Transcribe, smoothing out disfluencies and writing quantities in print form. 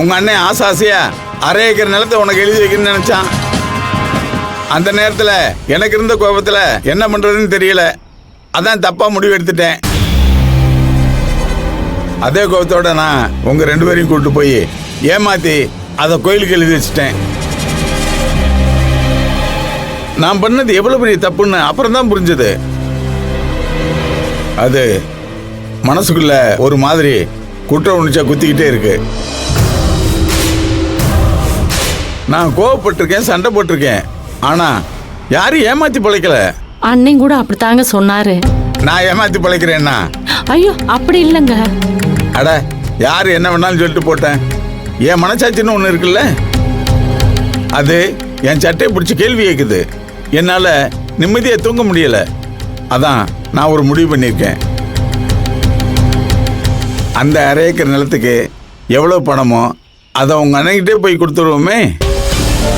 உங்க அண்ணன் ஆசையா 1/2 ஏக்கர் நிலத்தை உனக்கு எழுதி வைக்கணும்னு நினைச்சான். அந்த நேரத்தில் எனக்கு இருந்த கோபத்தில் என்ன பண்றதுன்னு தெரியல. அதான் தப்பா முடிவு எடுத்துட்டேன். அதே கோபத்தோட நான் உங்க 2 பேரையும் கூப்பிட்டு போய் ஏமாத்தி அதை கோயிலுக்கு எழுதி வச்சுட்டேன். நான் பண்ணது எவ்வளவு பெரிய தப்புன்னு அப்புறம் தான் புரிஞ்சது. அது மனசுக்குள்ள ஒரு மாதிரி குற்ற உணர்ச்சியா குத்திக்கிட்டே இருக்கு. நான் கோவப்பட்டிருக்கேன், சண்டை போட்டிருக்கேன். ஆனா யாரும் ஏமாத்தி பிழைக்கல. அண்ணன் கூட அப்படித்தாங்க சொன்னாரு. நான் ஏமாத்தி பிழைக்கிறேன்னா? ஐயோ அப்படி இல்லைங்க. அட யாரு என்ன வேணாலும் சொல்லிட்டு போட்டேன். என் மனசாட்சின்னு ஒண்ணு இருக்குல்ல, அது என் சட்டையை பிடிச்சி கேள்வி கேட்குது. என்னால நிம்மதியா தூங்க முடியல. அதான் நான் ஒரு முடிவு பண்ணியிருக்கேன். அந்த 1/2 ஏக்கர் நிலத்துக்கு எவ்வளவு பணமோ அதை உங்க அண்ணன்கிட்டே போய் கொடுத்துருவோமே.